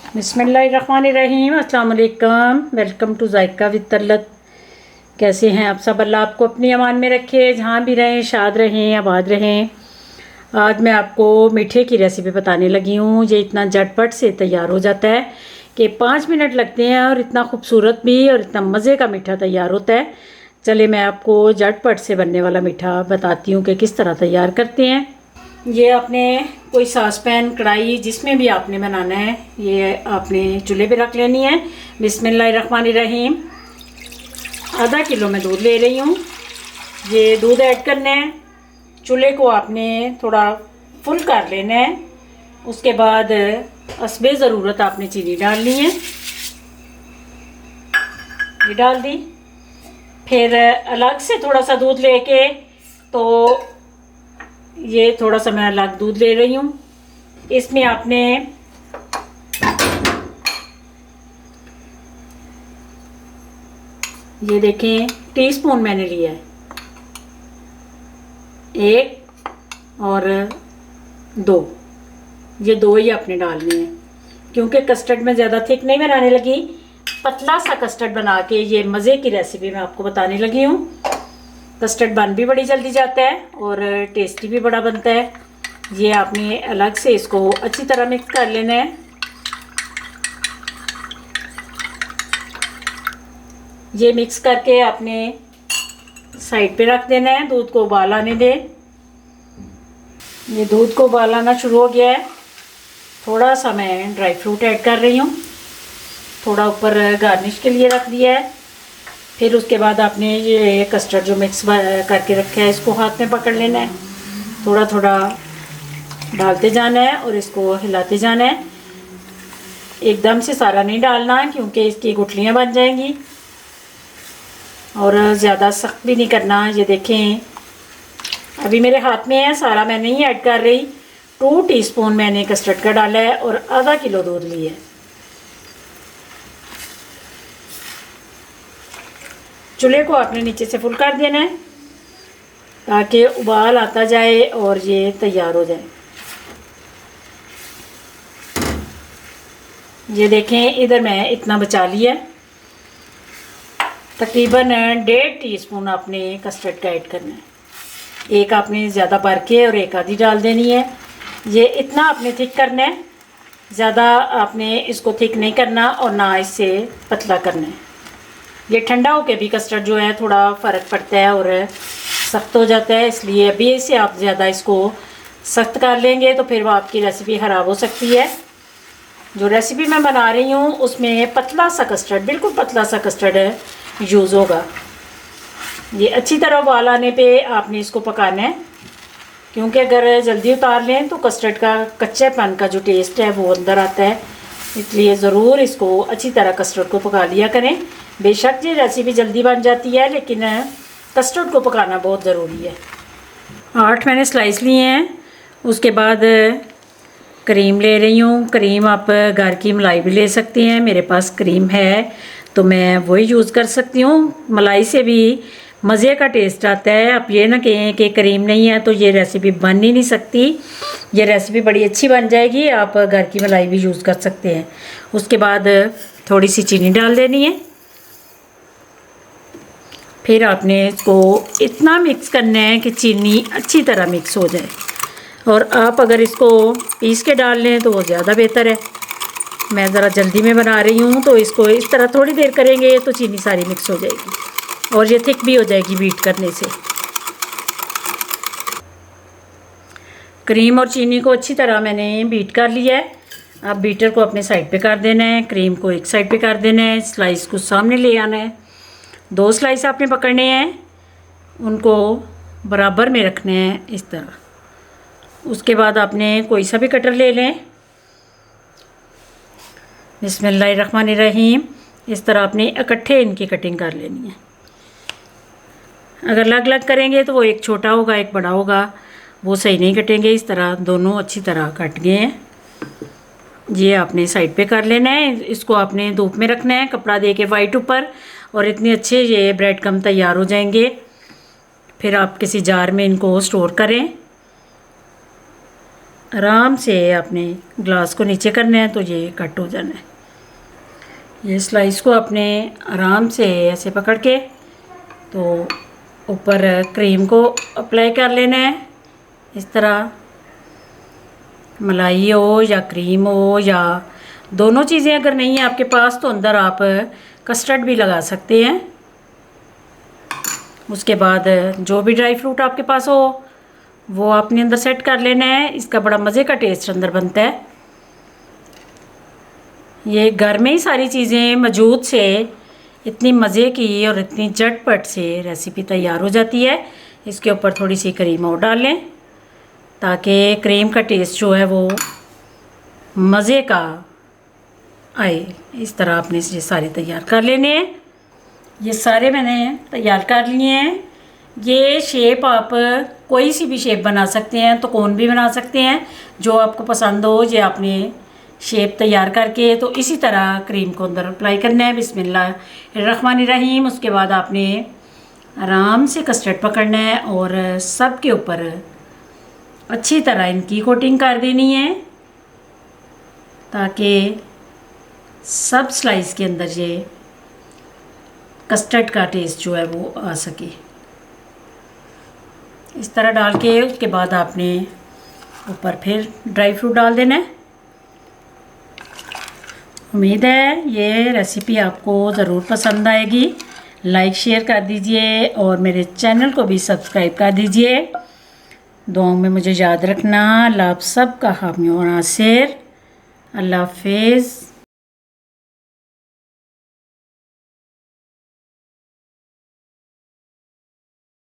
बिस्मिल्लाहिर्रहमानिर्रहीम। अस्सलाम वालेकुम। Welcome to Zaika with Talat. कैसे हैं आप सब? अल्लाह आपको अपनी अमान में रखे, जहाँ भी रहें शाद रहें, आबाद रहें। आज मैं आपको मीठे की रेसिपी बताने लगी हूँ। ये इतना झटपट से तैयार हो जाता है कि 5 मिनट लगते हैं और इतना खूबसूरत भी और इतना मज़े का मीठा तैयार होता है। चले मैं आपको झटपट से बनने वाला मीठा बताती हूँ कि किस तरह तैयार करते हैं। ये आपने कोई सास पैन कढ़ाई जिसमें भी आपने बनाना है, ये आपने चूल्हे पे रख लेनी है। बिस्मिल्लाहिर्रहमानिर्रहीम। आधा किलो मैं दूध ले रही हूँ। ये दूध ऐड करना है। चूल्हे को आपने थोड़ा फुल कर लेना है। उसके बाद हस्बे ज़रूरत आपने चीनी डालनी है। ये डाल दी। फिर अलग से थोड़ा सा दूध लेके, तो ये थोड़ा सा मैं अलग दूध ले रही हूँ। इसमें आपने ये देखें टीस्पून मैंने लिया है, 1 और 2। ये 2 ही आपने डालने हैं, क्योंकि कस्टर्ड में ज़्यादा थिक नहीं बनाने लगी। पतला सा कस्टर्ड बना के ये मज़े की रेसिपी मैं आपको बताने लगी हूँ। कस्टर्ड बन भी बड़ी जल्दी जाता है और टेस्टी भी बड़ा बनता है। ये आपने अलग से इसको अच्छी तरह मिक्स कर लेना है। ये मिक्स करके आपने साइड पे रख देना है। दूध को उबाल आने दें। ये दूध को उबाल आना शुरू हो गया है। थोड़ा सा मैं ड्राई फ्रूट ऐड कर रही हूँ, थोड़ा ऊपर गार्निश के लिए रख दिया है। फिर उसके बाद आपने ये कस्टर्ड जो मिक्स करके रखा है, इसको हाथ में पकड़ लेना है। थोड़ा थोड़ा डालते जाना है और इसको हिलाते जाना है। एकदम से सारा नहीं डालना, क्योंकि इसकी गुठलियाँ बन जाएंगी। और ज़्यादा सख्त भी नहीं करना। ये देखें अभी मेरे हाथ में है, सारा मैं नहीं ऐड कर रही। 2 टीस्पून मैंने कस्टर्ड का डाला है और आधा किलो दूध लिया है। चूल्हे को आपने नीचे से फुल कर देना है, ताकि उबाल आता जाए और ये तैयार हो जाए। ये देखें इधर मैं इतना बचा लिया। तकरीबन 1.5 टीस्पून आपने कस्टर्ड का ऐड करना है। एक आपने ज़्यादा भर के और एक आधी डाल देनी है। ये इतना आपने थिक करना है, ज़्यादा आपने इसको थिक नहीं करना और ना इससे पतला करना है। ये ठंडा होके भी कस्टर्ड जो है थोड़ा फ़र्क पड़ता है और सख्त हो जाता है, इसलिए अभी से आप ज़्यादा इसको सख्त कर लेंगे तो फिर वो आपकी रेसिपी ख़राब हो सकती है। जो रेसिपी मैं बना रही हूँ उसमें पतला सा कस्टर्ड, बिल्कुल पतला सा कस्टर्ड यूज़ होगा। ये अच्छी तरह उबाल आने पे आपने इसको पकाना है, क्योंकि अगर जल्दी उतार लें तो कस्टर्ड का कच्चेपन का जो टेस्ट है वो अंदर आता है। इसलिए ज़रूर इसको अच्छी तरह कस्टर्ड को पका लिया करें। बेशक ये रेसिपी जल्दी बन जाती है, लेकिन कस्टर्ड को पकाना बहुत ज़रूरी है। 8 मैंने स्लाइस लिए हैं। उसके बाद क्रीम ले रही हूँ। क्रीम आप घर की मलाई भी ले सकती हैं। मेरे पास क्रीम है तो मैं वही यूज़ कर सकती हूँ। मलाई से भी मज़े का टेस्ट आता है। आप ये ना कहें कि क्रीम नहीं है तो ये रेसिपी बन ही नहीं सकती। ये रेसिपी बड़ी अच्छी बन जाएगी। आप घर की मलाई भी यूज़ कर सकते हैं। उसके बाद थोड़ी सी चीनी डाल देनी है। फिर आपने इसको इतना मिक्स करना है कि चीनी अच्छी तरह मिक्स हो जाए। और आप अगर इसको पीस के डाल लें तो वो ज़्यादा बेहतर है। मैं ज़रा जल्दी में बना रही हूँ तो इसको इस तरह थोड़ी देर करेंगे तो चीनी सारी मिक्स हो जाएगी और ये थिक भी हो जाएगी बीट करने से। क्रीम और चीनी को अच्छी तरह मैंने बीट कर लिया है। अब बीटर को अपने साइड पे कर देना है, क्रीम को एक साइड पे कर देना है, स्लाइस को सामने ले आना है। 2 स्लाइस आपने पकड़ने हैं, उनको बराबर में रखने हैं इस तरह। उसके बाद आपने कोई सा भी कटर ले लें। बिस्मिल्लाहिर्रहमानिर्रहीम। इस तरह आपने इकट्ठे इनकी कटिंग कर लेनी है। अगर अलग अलग करेंगे तो वो एक छोटा होगा एक बड़ा होगा, वो सही नहीं कटेंगे। इस तरह दोनों अच्छी तरह कट गए हैं। ये आपने साइड पे कर लेना है। इसको आपने धूप में रखना है, कपड़ा दे के वाइट ऊपर, और इतने अच्छे ये ब्रेड क्रम्ब तैयार हो जाएंगे। फिर आप किसी जार में इनको स्टोर करें। आराम से आपने ग्लास को नीचे करना है तो ये कट हो जाना है। ये स्लाइस को आपने आराम से ऐसे पकड़ के तो ऊपर क्रीम को अप्लाई कर लेना है। इस तरह मलाई हो या क्रीम हो या दोनों चीज़ें अगर नहीं है आपके पास तो अंदर आप कस्टर्ड भी लगा सकते हैं। उसके बाद जो भी ड्राई फ्रूट आपके पास हो वो आपने अंदर सेट कर लेना है। इसका बड़ा मज़े का टेस्ट अंदर बनता है। ये घर में ही सारी चीज़ें मौजूद से इतनी मज़े की और इतनी झटपट से रेसिपी तैयार हो जाती है। इसके ऊपर थोड़ी सी क्रीम और डाल लें ताकि क्रीम का टेस्ट जो है वो मज़े का आए। इस तरह आपने ये सारे तैयार कर लेने हैं। ये सारे मैंने तैयार कर लिए हैं। ये शेप आप कोई सी भी शेप बना सकते हैं, तो कोन भी बना सकते हैं, जो आपको पसंद हो। ये आपने शेप तैयार करके तो इसी तरह क्रीम को अंदर अप्लाई करना है। बिस्मिल्लाहिर्रहमानिर्रहीम। उसके बाद आपने आराम से कस्टर्ड पकड़ना है और सब के ऊपर अच्छी तरह इनकी कोटिंग कर देनी है ताकि सब स्लाइस के अंदर ये कस्टर्ड का टेस्ट जो है वो आ सके। इस तरह डाल के उसके बाद आपने ऊपर फिर ड्राई फ्रूट डाल देना है। उम्मीद है ये रेसिपी आपको ज़रूर पसंद आएगी। लाइक शेयर कर दीजिए और मेरे चैनल को भी सब्सक्राइब कर दीजिए। दुआओं में मुझे याद रखना। अल्लाह आप सब का हामी और नासिर। अल्लाह हाफिज़।